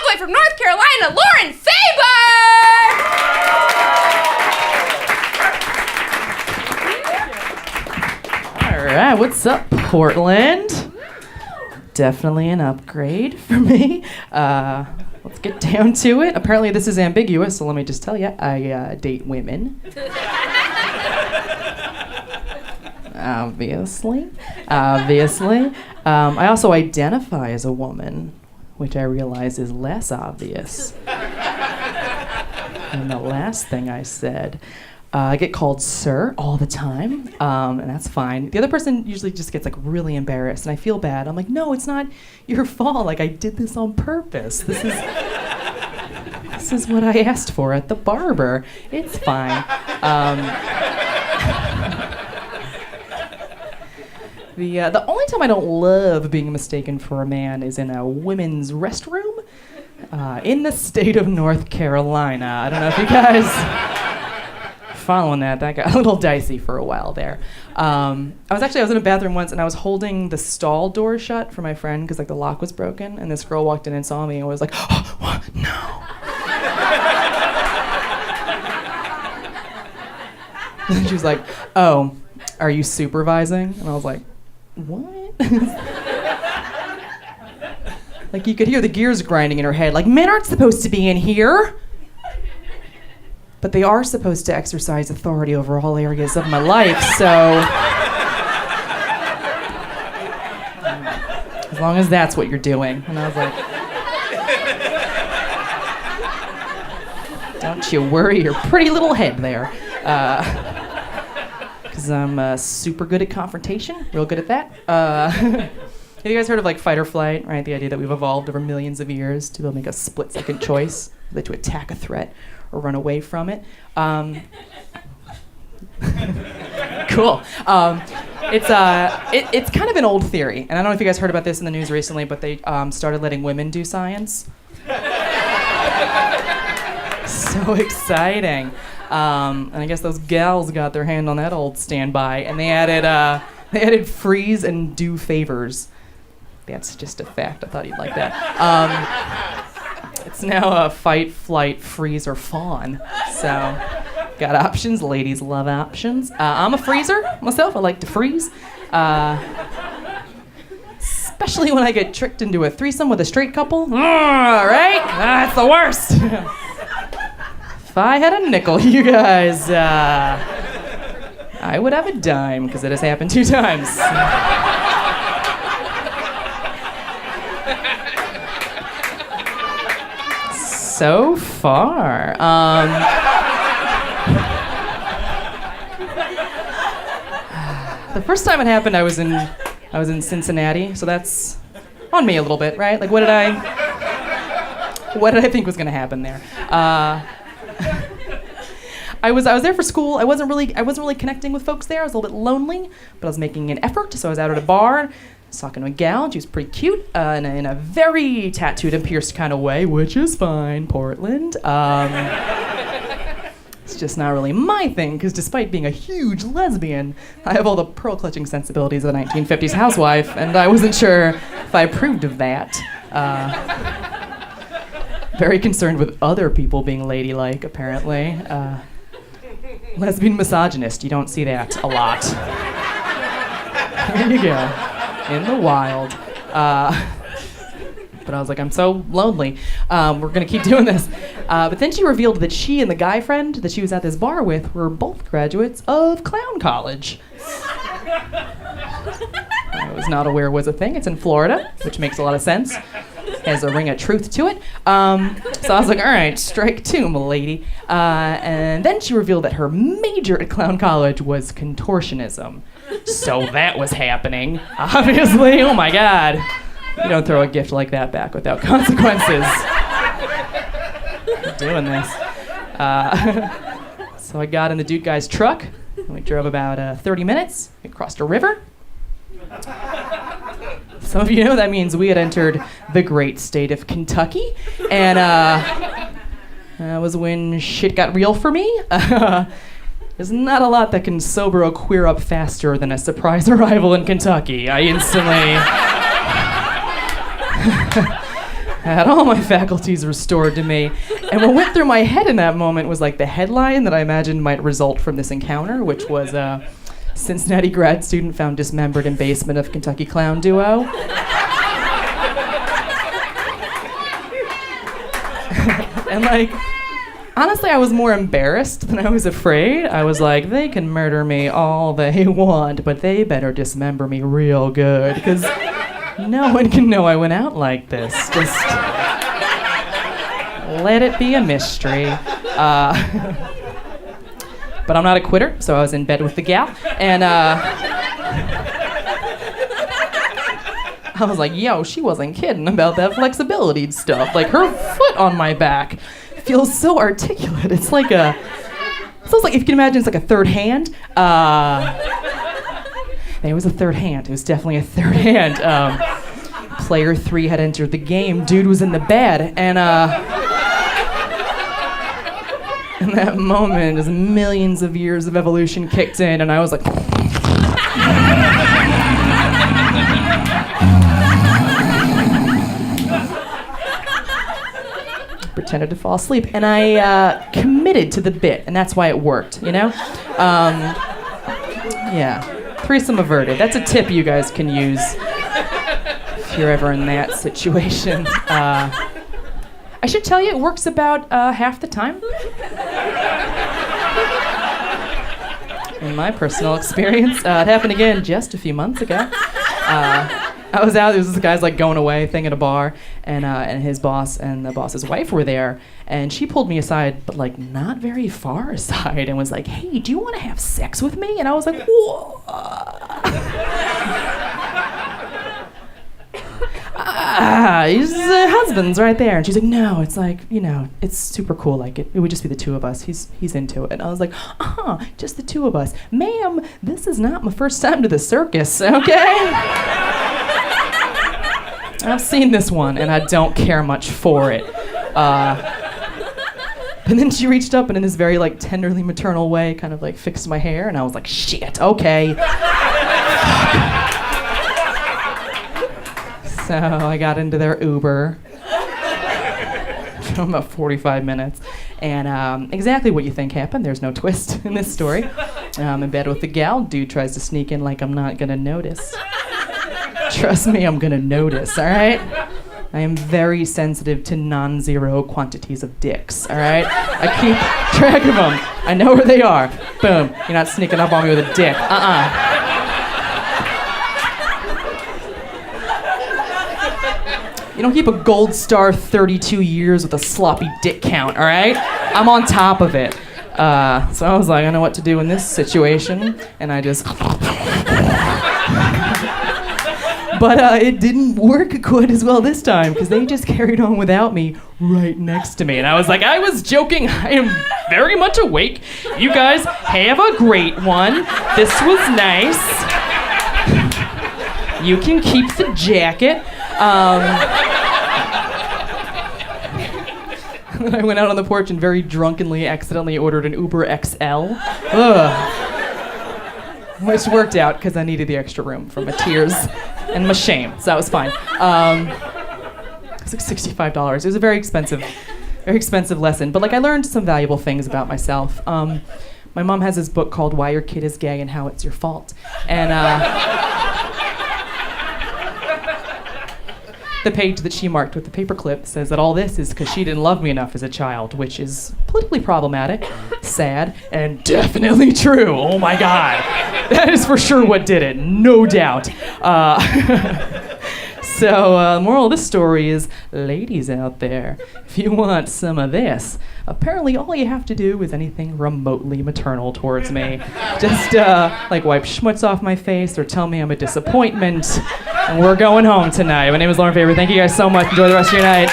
boy from North Carolina, Lauren Faber! All right, what's up, Portland? Definitely an upgrade for me. Let's get down to it. Apparently this is ambiguous, so let me just tell you, I date women. Obviously. I also identify as a woman, which I realize is less obvious than the last thing I said. I get called sir all the time, and that's fine. The other person usually just gets like really embarrassed, and I feel bad. I'm like, no, it's not your fault. Like, I did this on purpose. This is what I asked for at the barber. It's fine. The only time I don't love being mistaken for a man is in a women's restroom in the state of North Carolina. I don't know if you guys following that got a little dicey for a while there. I was in a bathroom once and I was holding the stall door shut for my friend because like the lock was broken, and this girl walked in and saw me and was like, oh, what? No. And she was like, oh, are you supervising? And I was like, what? Like, you could hear the gears grinding in her head, like, men aren't supposed to be in here. But they are supposed to exercise authority over all areas of my life, so as long as that's what you're doing. And I was like, don't you worry your pretty little head there. Because I'm super good at confrontation, real good at that. Have you guys heard of like fight or flight, right? The idea that we've evolved over millions of years to be able to make a split-second choice, whether to attack a threat or run away from it. Cool. It's kind of an old theory, and I don't know if you guys heard about this in the news recently, but they started letting women do science. So exciting. And I guess those gals got their hand on that old standby, and they added freeze and do favors. That's just a fact. I thought you'd like that. It's now a fight, flight, freeze, or fawn. So, got options. Ladies love options. I'm a freezer myself. I like to freeze. Especially when I get tricked into a threesome with a straight couple. Right? That's the worst. If I had a nickel, you guys, I would have a dime, because it has happened 2 times. So far. The first time it happened, I was in Cincinnati, so that's on me a little bit, right? Like, what did I think was gonna happen there? I was there for school. I wasn't really connecting with folks there. I was a little bit lonely, but I was making an effort. So I was out at a bar. I was talking to a gal, and she was pretty cute in a very tattooed and pierced kind of way, which is fine, Portland. It's just not really my thing, because despite being a huge lesbian, I have all the pearl-clutching sensibilities of a 1950s housewife, and I wasn't sure if I approved of that. Very concerned with other people being ladylike, apparently. Lesbian misogynist, you don't see that a lot. There you go. In the wild. But I was like, I'm so lonely. We're gonna keep doing this. But then she revealed that she and the guy friend that she was at this bar with were both graduates of clown college. I was not aware was a thing. It's in Florida, which makes a lot of sense. Has a ring of truth to it. So I was like, all right, strike 2, m'lady. And then she revealed that her major at clown college was contortionism. So that was happening, obviously. Oh my God. You don't throw a gift like that back without consequences. I'm doing this. So I got in the dude guy's truck. And we drove about 30 minutes. We crossed a river. Some of you know that means we had entered the great state of Kentucky. And that was when shit got real for me. There's not a lot that can sober a queer up faster than a surprise arrival in Kentucky. I instantly... I had all my faculties restored to me. And what went through my head in that moment was like the headline that I imagined might result from this encounter, which was Cincinnati grad student found dismembered in basement of Kentucky clown duo. And like, honestly, I was more embarrassed than I was afraid. I was like, they can murder me all they want, but they better dismember me real good, because no one can know I went out like this. Just let it be a mystery. But I'm not a quitter, so I was in bed with the gal, and I was like, yo, she wasn't kidding about that flexibility stuff. Like, her foot on my back feels so articulate. It's like if you can imagine, it's like a third hand. It was a third hand. It was definitely a third hand. Player 3 had entered the game. Dude was in the bed, and in that moment, as millions of years of evolution kicked in, and I was like, pretended to fall asleep, and I committed to the bit, and that's why it worked, you know? Yeah, threesome averted. That's a tip you guys can use if you're ever in that situation. I should tell you, it works about half the time. In my personal experience, it happened again just a few months ago. I was out, there was this guy's like going away thing at a bar, and his boss and the boss's wife were there, and she pulled me aside, but like not very far aside, and was like, hey, do you want to have sex with me? And I was like, whoa. His husband's right there. And she's like, no, it's like, you know, it's super cool. Like, it would just be the two of us. He's into it. And I was like, just the two of us. Ma'am, this is not my first time to the circus, okay? I've seen this one, and I don't care much for it. And then she reached up and in this very, like, tenderly maternal way kind of, like, fixed my hair. And I was like, shit, okay. So I got into their Uber for about 45 minutes. And exactly what you think happened. There's no twist in this story. I'm in bed with the gal. Dude tries to sneak in like I'm not going to notice. Trust me, I'm going to notice, all right? I am very sensitive to non-zero quantities of dicks, all right? I keep track of them. I know where they are. Boom. You're not sneaking up on me with a dick. You don't keep a gold star 32 years with a sloppy dick count, all right? I'm on top of it. So I was like, I know what to do in this situation, and I just... But it didn't work quite as well this time, because they just carried on without me right next to me. And I was like, I was joking. I am very much awake. You guys have a great one. This was nice. You can keep the jacket. And I went out on the porch and very drunkenly accidentally ordered an Uber XL. Which worked out because I needed the extra room for my tears and my shame, so that was fine. It was like $65. It was a very expensive lesson, but like I learned some valuable things about myself. My mom has this book called Why Your Kid Is Gay and How It's Your Fault, and the page that she marked with the paperclip says that all this is because she didn't love me enough as a child, which is politically problematic, sad, and definitely true. Oh my God. That is for sure what did it, no doubt. So, moral of this story is, ladies out there, if you want some of this, apparently all you have to do is anything remotely maternal towards me. Just, like wipe schmutz off my face or tell me I'm a disappointment, and we're going home tonight. My name is Lauren Faber. Thank you guys so much. Enjoy the rest of your night.